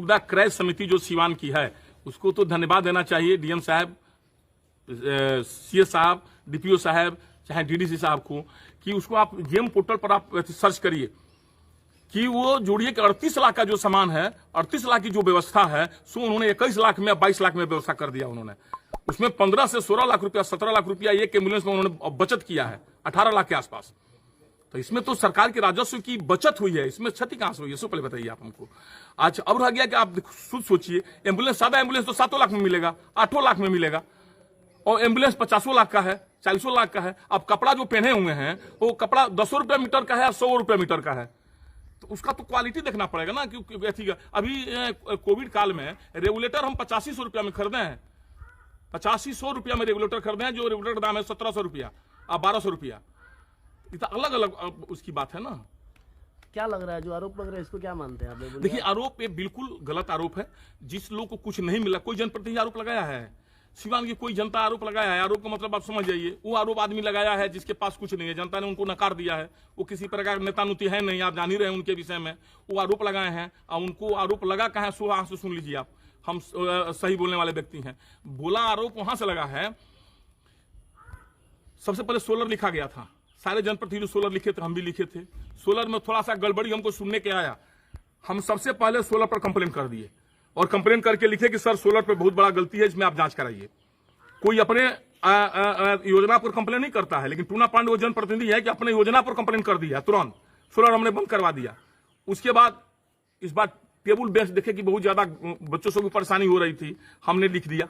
सुविधा क्रय समिति जो सीवान की है उसको तो धन्यवाद देना चाहिए, डीएम साहब, सीएस साहब, डीपीओ साहब, चाहे डीडीसी साहब को, कि उसको आप जेम पोर्टल पर आप सर्च करिए कि वो जोड़िए कि 38 लाख का जो सामान है, 38 लाख की जो व्यवस्था है, सो उन्होंने 21 लाख में 22 लाख में व्यवस्था कर दिया उन्होंने। उसमें 15 से 16 लाख रुपया, 17 लाख रुपया एक एम्बुलेंस में उन्होंने बचत किया है, 18 लाख के आसपास। तो इसमें तो सरकार के राजस्व की बचत हुई है, इसमें क्षति कहां से हुई है, इससे पहले बताइए आप हमको। आज अब रह गया कि आप खुद सोचिए, एम्बुलेंस, सादा एम्बुलेंस तो 7 लाख में मिलेगा, 8 लाख में मिलेगा, और एम्बुलेंस 50 लाख का है, 40 लाख का है। अब कपड़ा जो पहने हुए हैं वो कपड़ा 10 रुपया मीटर का है या 100 रुपया मीटर का है, तो उसका तो क्वालिटी देखना पड़ेगा ना। क्योंकि अभी कोविड काल में रेगुलेटर हम 8500 रुपया में खरीदे हैं, 8500 रुपया में रेगुलेटर खरीदे हैं, जो रेगुलेटर का दाम है 1700 रुपया और 1200 रुपया। इतना अलग अलग उसकी बात है ना। क्या लग रहा है, जो आरोप लग रहा है, इसको क्या मानते हैं आप? देखिए, आरोप ये बिल्कुल गलत आरोप है। जिस लोग को कुछ नहीं मिला, कोई जनप्रतिनिधि आरोप लगाया है, सीवान की कोई जनता आरोप लगाया है। आरोप का मतलब आप समझ जाइए, वो आरोप आदमी लगाया है जिसके पास कुछ नहीं है, जनता ने उनको नकार दिया है, वो किसी प्रकार का नेता नुती है नहीं, आप जान ही रहे हैं उनके विषय में। वो आरोप लगाए हैं और उनको आरोप लगा कहाँ से सुन लीजिए आप, हम सही बोलने वाले व्यक्ति हैं। बोला आरोप वहां से लगा है, सबसे पहले सोलर लिखा गया था, सारे जनप्रतिनिधि सोलर लिखे थे, हम भी लिखे थे। सोलर में थोड़ा सा गड़बड़ी हमको सुनने के आया, हम सबसे पहले सोलर पर कंप्लेन कर दिए और कंप्लेन करके लिखे कि सर सोलर पे बहुत बड़ा गलती है, इसमें आप जांच कराइए। कोई अपने योजना पर कंप्लेन नहीं करता है, लेकिन टूना पांडे वो जनप्रतिनिधि है कि अपने योजना पर कंप्लेन कर दिया, तुरंत सोलर हमने बंद करवा दिया। उसके बाद इस बार टेबल बेंच देखे कि बहुत ज्यादा बच्चों से भी परेशानी हो रही थी, हमने लिख दिया।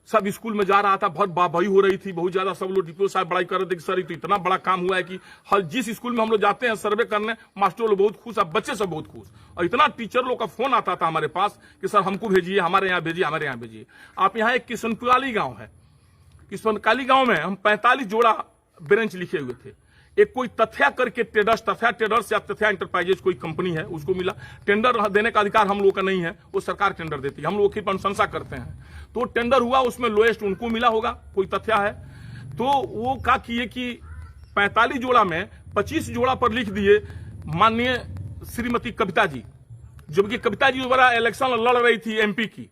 सब स्कूल में जा रहा था, बहुत वाहवाही हो रही थी, बहुत ज्यादा सब लोग डीपीओ साहब बड़ाई कर रहे थे कि सर ये तो इतना बड़ा काम हुआ है कि हर जिस स्कूल में हम लोग जाते हैं सर्वे करने, मास्टर लोग बहुत खुश, अब बच्चे सब बहुत खुश, और इतना टीचर लोग का फोन आता था हमारे पास कि सर हमको भेजिए, हमारे यहाँ भेजिए, हमारे यहाँ भेजिए। आप यहाँ एक किशनपुराली गाँव है, किशनकाली गाँव में हम 45 जोड़ा ब्रेंच लिखे हुए थे। एक कोई तथ्या करके ट्रेडर्स या तथ्या इंटरप्राइजेज कोई कंपनी है, उसको मिला। टेंडर देने का अधिकार हम लोगों का नहीं है, वो सरकार टेंडर देती है, हम लोग की अनुशंसा करते हैं। तो टेंडर हुआ, उसमें लोएस्ट उनको मिला होगा, कोई तथ्या है। तो वो क्या किए कि 45 जोड़ा में 25 जोड़ा पर लिख दिए माननीय श्रीमती कविता जी, जबकि कविता जी दोबारा इलेक्शन लड़ रही थी एमपी की,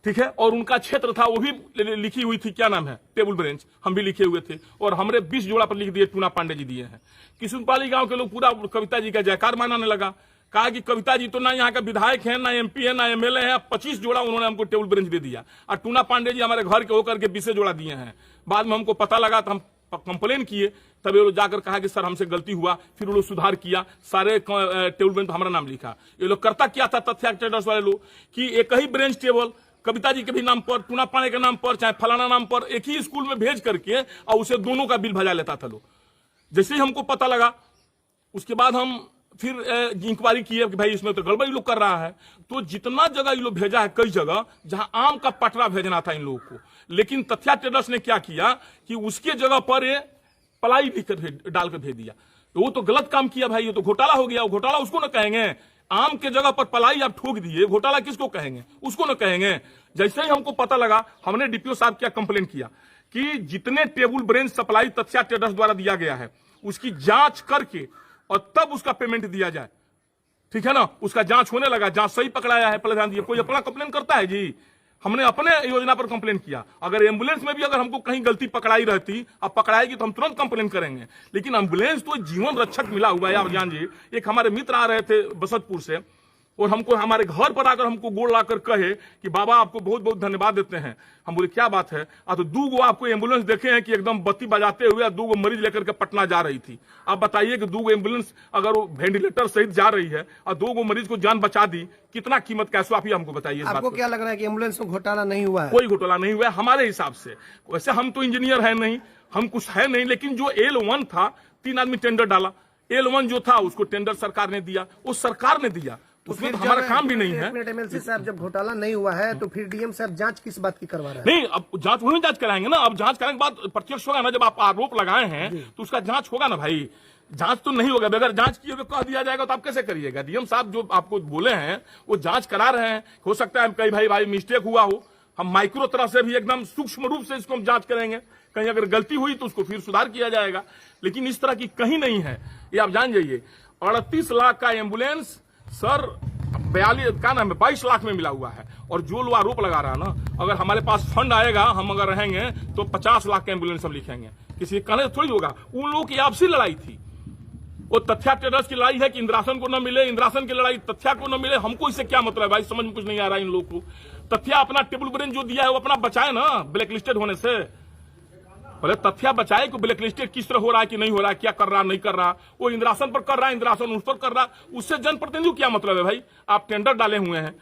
ठीक है, और उनका क्षेत्र था, वो भी लिखी हुई थी, क्या नाम है, टेबल ब्रेंच, हम भी लिखे हुए थे, और हमने 20 जोड़ा पर लिख दिए, टूना पांडे जी दिए हैं। किशनपाली गांव के लोग पूरा कविता जी का जयकार मानाने लगा, कहा कि कविता जी तो ना यहाँ का विधायक है, ना एमपी है, ना एमएलए है। 25 जोड़ा उन्होंने हमको टेबल ब्रेंच दे दिया, और टूना पांडे जी हमारे घर के होकर के 20 जोड़ा दिए हैं। बाद में हमको पता लगा तो हम कंप्लेन किए, तब ये लोग जाकर कहा कि सर हमसे गलती हुआ, फिर वो लोग सुधार किया, सारे टेबल ब्रेंच पर हमारा नाम लिखा। ये लोग करता क्या था तथ्या ट्रेडर्स वाले लोग, कि एक ही ब्रेंच टेबल कविता जी के भी नाम पर, टूना पांडे के नाम पर, चाहे फलाना नाम पर, एक ही स्कूल में भेज करके और उसे दोनों का बिल भजा लेता था लोग। जैसे ही हमको पता लगा, उसके बाद हम फिर इंक्वायरी किए कि भाई इसमें तो गड़बड़ी लोग कर रहा है। तो जितना जगह ये लोग भेजा है, कई जगह जहां आम का पटरा भेजना था इन लोगों को, लेकिन तथ्या ट्रेडर्स ने क्या किया कि उसके जगह पर ये पलाई लिखकर डाल कर भेज दिया। तो वो तो गलत काम किया भाई, ये तो घोटाला हो गया। वो घोटाला उसको न कहेंगे, आम के जगह पर पलाई आप ठोक दिए, घोटाला किसको कहेंगे, उसको न कहेंगे। जैसे ही हमको पता लगा, हमने डीपीओ साहब क्या कंप्लेन किया कि जितने टेबल ब्रेंच सप्लाई तथ्या ट्रेडर्स द्वारा दिया गया है, उसकी जांच करके और तब उसका पेमेंट दिया जाए, ठीक है ना। उसका जांच होने लगा, जांच सही पकड़ाया है, पहले ध्यान दिए। कोई अपना कंप्लेन करता है जी, हमने अपने योजना पर कंप्लेन किया। अगर एम्बुलेंस में भी अगर हमको कहीं गलती पकड़ाई रहती, अब पकड़ाएगी तो हम तुरंत कंप्लेन करेंगे, लेकिन एम्बुलेंस तो जीवन रक्षक मिला हुआ है। आप जानिए, एक हमारे मित्र आ रहे थे बसंतपुर से, और हमको हमारे घर पर आकर हमको गोड़ लाकर कहे कि बाबा आपको बहुत बहुत धन्यवाद देते हैं। हम बोले क्या बात है? तो 2 आपको एम्बुलेंस देखे हैं कि एकदम बत्ती बजाते हुए 2 मरीज लेकर के पटना जा रही थी। आप बताइए कि 2 एम्बुलेंस अगर वो वेंटिलेटर सहित जा रही है और 2 मरीज को जान बचा दी, कितना कीमत कैसे, आप ही हमको बताइए। आपको क्या लग रहा है कि एम्बुलेंस में घोटाला नहीं हुआ है? कोई घोटाला नहीं हुआ है हमारे हिसाब से। वैसे हम तो इंजीनियर है नहीं, हम कुछ है नहीं, लेकिन जो L1 था, 3 आदमी टेंडर डाला, L1 जो था उसको टेंडर सरकार ने दिया, वो सरकार ने दिया, उसमें तो हमारा काम भी नहीं है। एमएलसी साहब जब घोटाला नहीं हुआ है तो फिर डीएम साहब जांच किस बात की करवा रहे हैं? नहीं, अब जांच वही जांच कराएंगे ना। अब जांच कराने के बाद प्रत्यक्ष होगा ना, जब आप आरोप लगाए हैं तो उसका जांच होगा ना भाई। जांच तो नहीं होगा, अगर जांच किए हुए कह दिया जाएगा तो आप कैसे करिएगा? डीएम साहब जो आपको बोले हैं वो जांच करा रहे हैं। हो सकता है कहीं भाई मिस्टेक हुआ हो, हम माइक्रो तरह से भी एकदम सूक्ष्म रूप से इसको हम जांच करेंगे। कहीं अगर गलती हुई तो उसको फिर सुधार किया जाएगा, लेकिन इस तरह की कहीं नहीं है, ये आप जान जाइए। 38 लाख का एम्बुलेंस सर, 22 लाख में मिला हुआ है। और जो लोग आरोप लगा रहा है ना, अगर हमारे पास फंड आएगा, हम अगर रहेंगे तो 50 लाख का एम्बुलेंस हम लिखेंगे। किसी कहने थोड़ी होगा। उन लोगों की आपसी लड़ाई थी। वो तथ्या ट्रेडर्स की लड़ाई है कि इंद्रासन को न मिले, इंद्रासन की लड़ाई तथ्या को न मिले। हमको इससे क्या मतलब है भाई, समझ में कुछ नहीं आ रहा है इन लोगों को। तथ्या अपना टेबल ब्रेन जो दिया है वो अपना बचाए ना ब्लैक लिस्टेड होने से। पहले तथ्या बचाए कि ब्लैक लिस्टेड किस तरह हो रहा है कि नहीं हो रहा है, क्या कर रहा नहीं कर रहा। वो इंद्रासन पर कर रहा है, इंद्रासन उस पर कर रहा, उससे जनप्रतिनिधि को क्या मतलब है भाई। आप टेंडर डाले हुए हैं,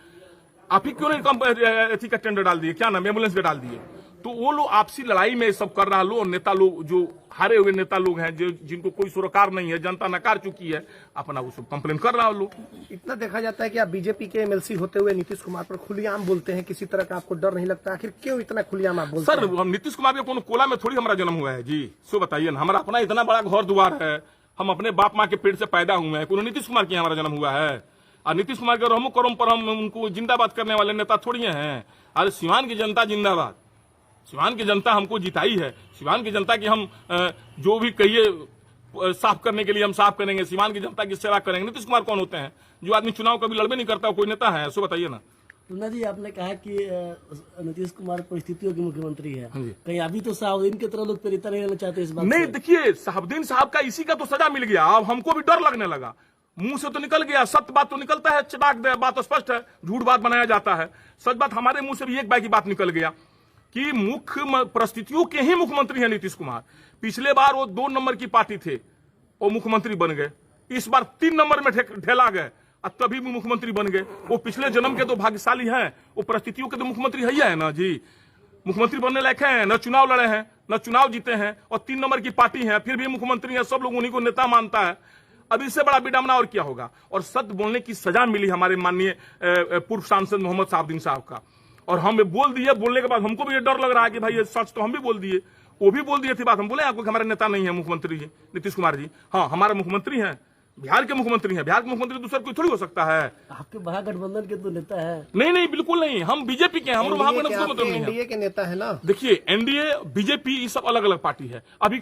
आप ही क्यों नहीं एथी का टेंडर डाल दिए, क्या नाम एम्बुलेंस का डाल दिए। तो वो लोग आपसी लड़ाई में सब कर रहा लोग। नेता लोग जो हारे हुए नेता लोग हैं, जो जिनको कोई सरोकार नहीं है, जनता नकार चुकी है, अपना वो सब कंप्लेन कर रहा है लोग। इतना देखा जाता है कि आप बीजेपी के एमएलसी होते हुए नीतीश कुमार पर खुलेआम बोलते हैं, किसी तरह का आपको डर नहीं लगता। आखिर क्यों इतना खुलेआम आप बोलते हैं? सर, हम नीतीश कुमार के कोनो कोला में थोड़ी हमारा जन्म हुआ है जी। सो बताइए ना, हमारा अपना इतना बड़ा घर द्वार है, हम अपने बाप माँ के पेट से पैदा हुए हैं, कोनो नीतीश कुमार के हमारा जन्म हुआ है। और नीतीश कुमार के रहमो करम पर हम उनको जिंदाबाद करने वाले नेता थोड़ी हैं। अरे सिवान की जनता जिंदाबाद, सिवान की जनता हमको जिताई है। सिवान की जनता की हम जो भी कहिए साफ करने के लिए हम साफ करेंगे। सिवान की जनता की सेवा करेंगे। नीतीश कुमार कौन होते हैं? जो आदमी चुनाव कभी लड़बे नहीं करता, कोई नेता है? सो बताइए ना। टुन्ना जी, आपने कहा कि नीतीश कुमार परिस्थितियों के मुख्यमंत्री है, कहीं अभी तो साहुद्दीन की तरह लोग प्रेरित नहीं रहना चाहते इस बात नहीं, से? देखिए साहुद्दीन साहब का इसी का तो सजा मिल गया। अब हमको भी डर लगने लगा। मुंह से तो निकल गया, सत्य बात तो निकलता है, चटाक बात स्पष्ट है, झूठ बात बनाया जाता है। सच बात हमारे मुंह से भी एक बार की बात निकल गया कि मुख्य परिस्थितियों के ही मुख्यमंत्री हैं नीतीश कुमार। पिछले बार वो 2 नंबर की पार्टी थे, वो मुख्यमंत्री बन गए। इस बार 3 नंबर में ढेला गए और तभी भी मुख्यमंत्री बन गए। वो पिछले जन्म के तो भाग्यशाली हैं, वो परिस्थितियों के तो मुख्यमंत्री है ना जी। मुख्यमंत्री बनने लायक हैं, न चुनाव लड़े हैं, न चुनाव जीते हैं, और 3 नंबर की पार्टी है, फिर भी मुख्यमंत्री है। सब लोग उन्हीं को नेता मानता है। अब इससे बड़ा विडंबना और क्या होगा। और सत्य बोलने की सजा मिली हमारे माननीय पूर्व सांसद मोहम्मद साहुद्दीन साहब का। और हम बोल दिए, बोलने के बाद हमको भी ये डर लग रहा है कि भाई ये सच, तो हम भी बोल दिए, वो भी बोल दिए थी बात। हम बोले आपको कि हमारे नेता नहीं है मुख्यमंत्री जी नीतीश कुमार जी। हाँ, हमारे मुख्यमंत्री हैं, बिहार के मुख्यमंत्री हैं। बिहार के मुख्यमंत्री दूसरा कोई थोड़ी हो सकता है। आपके महागठबंधन के तो नेता है। नहीं, बिल्कुल नहीं, हम बीजेपी के हैं। हम एनडीए के नेता है ना। देखिए, एनडीए, बीजेपी, ये सब अलग अलग पार्टी है। अभी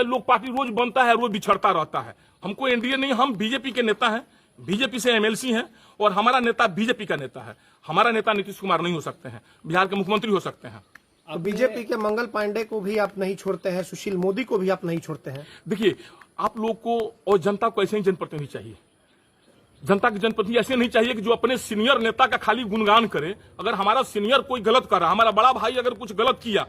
लोग पार्टी रोज बनता है, रोज बिछड़ता रहता है। हमको एनडीए नहीं, हम बीजेपी के नेता हैं, बीजेपी से एमएलसी हैं, और हमारा नेता बीजेपी का नेता है। हमारा नेता नीतीश कुमार नहीं हो सकते हैं, बिहार के मुख्यमंत्री हो सकते हैं। तो बीजेपी के मंगल पांडे को भी आप नहीं छोड़ते हैं, सुशील मोदी को भी आप नहीं छोड़ते हैं। देखिए, आप लोग को और जनता को ऐसे ही जनप्रतिनिधि चाहिए। जनता की जनप्रतिनिधि ऐसे नहीं चाहिए कि जो अपने सीनियर नेता का खाली गुणगान करे। अगर हमारा सीनियर कोई गलत कर रहा, हमारा बड़ा भाई अगर कुछ गलत किया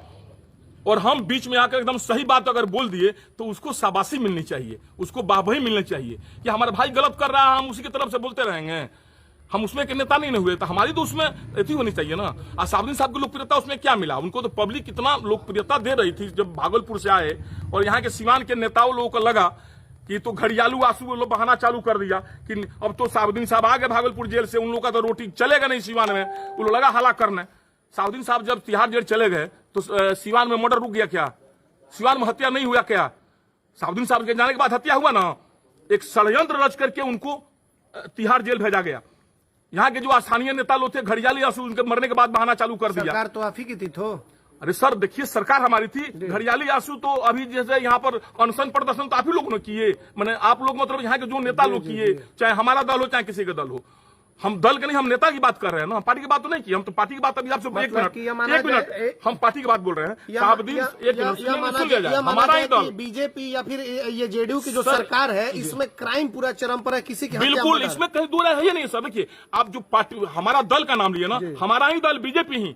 और हम बीच में आकर एकदम सही बात अगर बोल दिए, तो उसको शाबाशी मिलनी चाहिए, उसको वाहवाही मिलनी चाहिए कि हमारा भाई गलत कर रहा है, हम उसी की तरफ से बोलते रहेंगे। हम उसमें के नेता नहीं हुए, तो हमारी तो उसमें ऐसी होनी चाहिए ना। साहुद्दीन साहब की लोकप्रियता उसमें क्या मिला? उनको तो पब्लिक कितना लोकप्रियता दे रही थी जब भागलपुर से आए, और यहाँ के सीवान के नेताओं लोगों को लगा कि तो घड़ियालू आंसू लोग बहाना चालू कर दिया कि अब तो साहुद्दीन साहब आ गए भागलपुर जेल से, उन लोगों का तो रोटी चलेगा नहीं सीवान में। वो लोग लगा हला करने। साहुद्दीन साहब जब तिहाड़ जेल चले गए तो सीवान में मर्डर रुक गया क्या? सीवान में हत्या नहीं हुआ क्या? साहुद्दीन साहब के जाने के बाद हत्या हुआ ना। एक षड्यंत्र रच करके उनको तिहाड़ जेल भेजा गया। यहाँ के जो स्थानीय नेता लोग थे, घड़ियाली आंसू उनके मरने के बाद बहाना चालू कर दिया। सरकार तो आप ही की थी। तो अरे सर, देखिए, सरकार हमारी थी। घड़ियाली आंसू तो अभी जैसे यहाँ पर अनशन प्रदर्शन तो आप ही लोगों ने किए, मैंने आप लोग मतलब यहाँ के जो नेता लोग किए, चाहे हमारा दल हो चाहे किसी का दल हो। हम दल के नहीं, हम नेता की बात कर रहे हैं ना, हम पार्टी की बात तो नहीं की। हम तो पार्टी की बात अभी आपसे एक मिनट हम पार्टी की बात बोल रहे हैं। हमारा ही दल बीजेपी या फिर ये जेडीयू की जो सरकार है, इसमें क्राइम पूरा चरम पर है, किसी की बिल्कुल इसमें कहीं दो राय है नहीं सर। देखिए, आप जो पार्टी हमारा दल का नाम लिए ना, हमारा ही दल बीजेपी ही।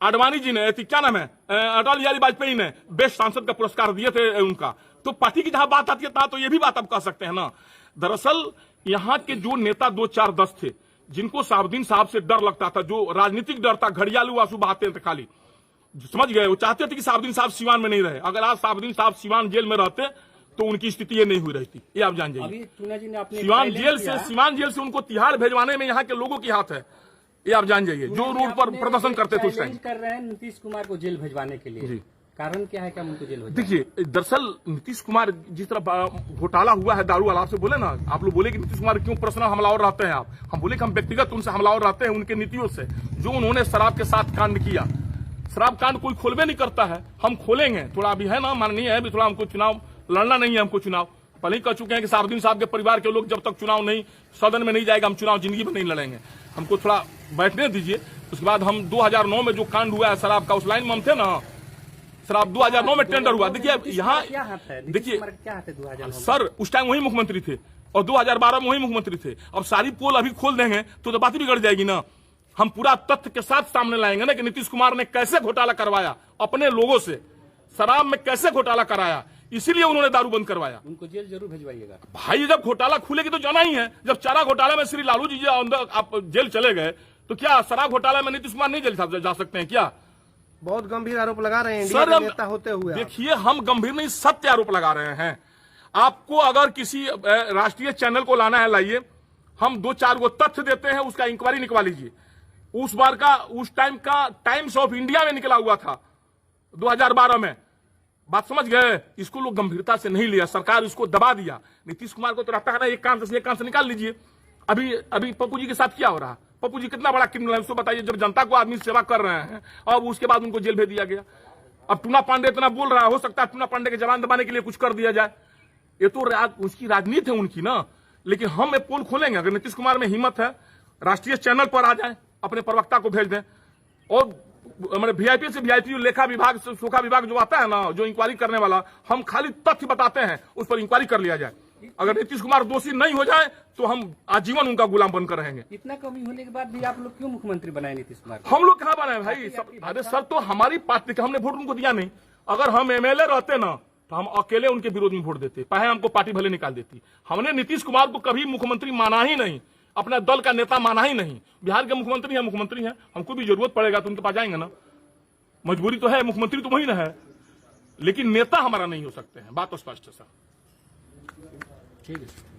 आडवाणी जी ने, क्या नाम है, अटल बिहारी वाजपेयी ने बेस्ट सांसद का पुरस्कार दिए थे उनका। तो पार्टी की जहां बात आती है तो ये भी बात आप कह सकते हैं ना। दरअसल यहाँ के जो नेता 2, 4, 10 थे, जिनको साहुद्दीन साहब से डर लगता था, जो राजनीतिक डर था, घड़ियालू आंसू बहाते थे खाली, समझ गए, वो चाहते थे कि साहुद्दीन साहब सिवान में नहीं रहे। अगर आज साहुद्दीन साहब सिवान जेल में रहते तो उनकी स्थिति ये नहीं हुई रहती, ये आप जान जाइए। सिवान जेल से उनको तिहाड़ भेजवाने में यहाँ के लोगों की हाथ है, ये आप जान जाइए, जो रोड पर प्रदर्शन करते थे उस टाइम। कर रहे हैं नीतीश कुमार को जेल भेजवाने के लिए, कारण क्या है, क्या उनको जेल भेजवाने? देखिए, दरअसल नीतीश कुमार जिस तरह घोटाला हुआ है दारू वाला, आपसे बोले ना, आप लोग बोले कि नीतीश कुमार क्यों पर्सनल हमलावर रहते हैं आप, हम बोले कि हम व्यक्तिगत उनसे हमलावर रहते हैं उनके नीतियों से। जो उन्होंने शराब के साथ कांड किया, शराब कांड कोई खोलवे नहीं करता है, हम खोलेंगे। थोड़ा अभी है ना, माननीय है, अभी थोड़ा हमको चुनाव लड़ना नहीं है, हमको चुनाव पहले ही कह चुके हैं कि सारुद्दीन साहब के परिवार के लोग जब तक चुनाव नहीं सदन में नहीं जाएगा, हम चुनाव जिंदगी में नहीं लड़ेंगे। हमको थोड़ा बैठने दीजिए। उसके बाद हम 2009 में जो कांड हुआ है शराब का, उस लाइन में हम थे ना। शराब 2009 में टेंडर हुआ। देखिए यहाँ देखिए क्या है 2009 सर, उस टाइम वही मुख्यमंत्री थे और 2012 में वही मुख्यमंत्री थे। अब सारी पोल अभी खोल देंगे तो बात बिगड़ जाएगी ना। हम पूरा तथ्य के साथ सामने लाएंगे ना कि नीतीश कुमार ने कैसे घोटाला करवाया अपने लोगों से, शराब में कैसे घोटाला कराया, इसीलिए उन्होंने दारू बंद करवाया। उनको जेल जरूर भिजवाइएगा भाई, जब घोटाला खुलेगी तो जाना ही है। जब चारा घोटाला में श्री लालू जी अंदर आप जेल चले गए तो क्या शराब घोटाला में नीतीश कुमार नहीं जेल जा सकते हैं क्या? बहुत गंभीर आरोप लगा रहे हैं सर, इंडिया के नेता होते हुए। देखिए, हम गंभीर नहीं, सत्य आरोप लगा रहे हैं। आपको अगर किसी राष्ट्रीय चैनल को लाना है, लाइए। हम 2-4 गो तथ्य देते हैं, उसका इंक्वायरी निकलवा लीजिए। उस बार का, उस टाइम का टाइम्स ऑफ इंडिया में निकला हुआ था 2012 में। बात समझ गए? इसको लोग गंभीरता से नहीं लिया, सरकार इसको दबा दिया। नीतीश कुमार को तो रहता है ना एक कान से निकाल लीजिए। अभी पप्पू जी के साथ क्या हो रहा? पप्पू जी कितना बड़ा क्रिमिनल है उसको बताइए। जब जनता को आदमी सेवा कर रहे हैं और उसके बाद उनको जेल भेज दिया गया। अब टूना पांडे इतना बोल रहा है, हो सकता है टूना पांडे के जवान दबाने के लिए कुछ कर दिया जाए। ये तो उसकी राजनीति है उनकी ना। लेकिन हम एक पोल खोलेंगे, अगर नीतीश कुमार में हिम्मत है राष्ट्रीय चैनल पर आ जाए, अपने प्रवक्ता को भेज दें। और हमारे वीआईपी से वीआईपी लेखा विभाग से सूखा विभाग जो आता है ना, जो इंक्वायरी करने वाला, हम खाली तथ्य बताते हैं, उस पर इंक्वायरी कर लिया जाए। अगर नीतीश कुमार दोषी नहीं हो जाए तो हम आजीवन उनका गुलाम बनकर रहेंगे। इतना कमी होने के बाद भी आप लोग क्यों मुख्यमंत्री बनाए नीतीश कुमार? हम लोग कहाँ बनाए भाई? अरे सर, तो हमारी पार्टी का हमने वोट उनको दिया नहीं। अगर हम एमएलए रहते ना तो हम अकेले उनके विरोध में वोट देते, चाहे हमको पार्टी भले निकाल देती। हमने नीतीश कुमार को कभी मुख्यमंत्री माना ही नहीं, अपना दल का नेता माना ही नहीं। बिहार के मुख्यमंत्री है, हमको भी जरूरत पड़ेगा तो उनके पास जाएंगे ना। मजबूरी तो है, मुख्यमंत्री तो वही ना है, लेकिन नेता हमारा नहीं हो सकते हैं। बात तो स्पष्ट है सर। ठीक है।